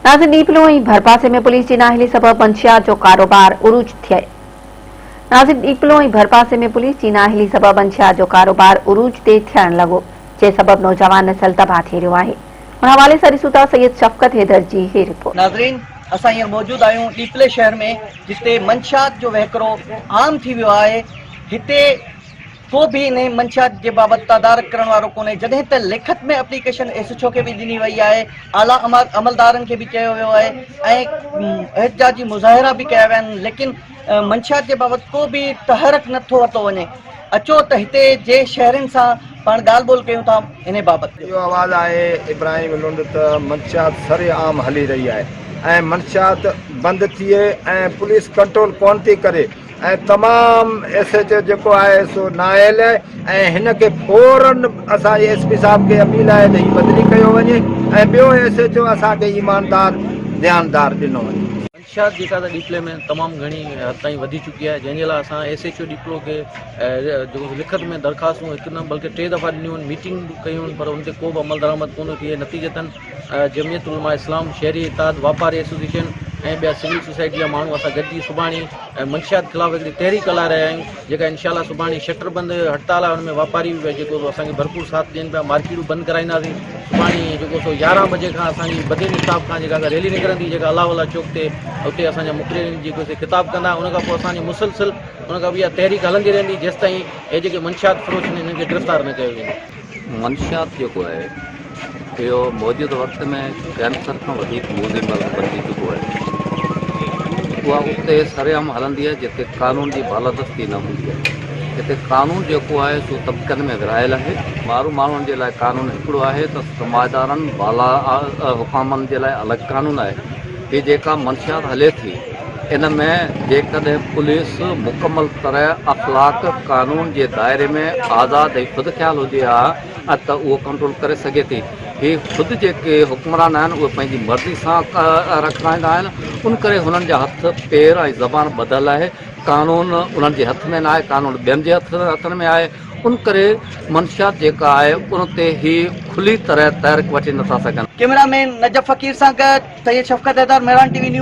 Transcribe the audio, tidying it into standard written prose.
नाज़िर ॾीपलो ऐं भरपासे में पुलिस जी नाअहली सबब मंशियात जो कारोबार उरूज थिए। नाज़िर ॾीपलो ऐं भरपासे में पुलिस जी नाअहली सबब मंशियात जो कारोबार उरूज ते थियण लॻो, जे सबब नौजवान नस्ल तबाह थी रहियो आहे। उन हवाले सां ॾिसूं था सैयद शफ़क़त हैदर जी ही रिपोर्ट। नाज़रीन, असां हींअर मौजूद आहियूं ॾीपले शहर में, जिते मंशियात जो वहिकिरो आम थी वियो आहे। हिते को भी इन मंशियात के बाबत तदारक करण वारो कोन्हे। जॾहिं त लिखत में एप्लीकेशन एसएचओ के भी ॾिनी वई आहे, आला अमलदारनि खे भी चयो वियो आहे ऐं एहतजाजी मुज़ाहिरा भी कया विया आहिनि, लेकिन मंशियात के बाबत को भी तहरक नथो वरितो वञे। अचो त हिते जे शहरनि सां पाण ॻाल्हि ॿोल कयूं था इन बाबत। इहो आवाज़ आहे इब्राहिम लुंड त मंशियात सरेआम हली रही आहे ऐं मंशियात बंदि थिए ऐं पुलिस कंट्रोल कोन थी करे ऐं तमामु एसएचओ जेको आहे सो नायल ऐं हिन खे फौरन असां एसपी साहब खे अपील आहे त हीअ बदिली कयो वञे ऐं ॿियो एसएचओ असांखे ईमानदार ध्यानदार ॾिनो वञे। मंशियात जेका त ॾीपले में तमामु घणी हद ताईं वधी चुकी आहे, जंहिंजे लाइ असां एसएचओ ॾीपलो खे जेको लिखत में दरख़्वास्तूं हिकु न बल्कि 3 दफ़ा ॾिनियूं आहिनि, मीटिंग कयूं आहिनि, पर उन ते को बि अमल दरामद कोन थिए। नतीजतन जमियत उलमा इस्लाम, शहरी इत्तेहाद, वापारी एसोसिएशन ऐं ॿिया सिविल सोसाइटी जा माण्हू असां गॾिजी सुभाणे मंशियात ख़िलाफ़ हिकिड़ी तहरीक हलाए रहिया आहियूं, जेका इनशाला सुभाणे शटर बंदि हड़ताल आहे। हुनमें वापारी जेको असांखे भरपूर साथ ॾियनि पिया, मार्केटूं बंदि कराईंदासीं। सुभाणे जेको सो 11 बजे खां असांजी बदिली स्टाफ खां जेका रैली निकिरंदी, जेका अलाह चौक ते उते असांजा मुखबिरीन जेको ख़िताब कंदा, उन खां पोइ असांजी मुसलसिल उन खां इहा तहरीक हलंदी रहंदी जेसि ताईं हे जेके मंशियात फ़रोश आहिनि हिननि खे गिरफ़्तार न कयो वेंदो। मंशियात जेको आहे इहो मौजूदु वक़्त में कैंसर खां वधीक मुज़िम बणिजी चुको आहे। उहा उते सरेआम हलंदी आहे जिते कानून जी बालादस्ती न हूंदी आहे। हिते कानून जेको आहे सो तबिक़नि में विरहायल आहे। माण्हुनि जे लाइ कानून हिकिड़ो आहे त समाजदारनि बाला हुकामनि जे लाइ अलॻि कानून आहे। हीअ जेका मंशियात हले थी, इन में जेकॾहिं पुलिस मुकमल तरह अख़लाक कानून जे दायरे में आज़ादु ऐं ख़ुदि ख़्यालु हुजे हा त उहो कंट्रोल करे सघे थी। हीअ ख़ुदि जेके हुक्मरान आहिनि उहे पंहिंजी मर्ज़ी सां रखाईंदा आहिनि, उन करे हुननि जा हथ पेर ऐं ज़बान ॿधल आहे। कानून उन्हनि जे हथ में न आहे, कानून ॿियनि जे हथनि में आहे। उन करे मंशियात जेका आहे उन ते ही खुली तरह तहरीक वठी नथा सघनि। कैमरामैन नजफ़ फ़कीर सां गॾु सैयद शफ़क़त हैदर, मेहरान टीवी न्यूज़।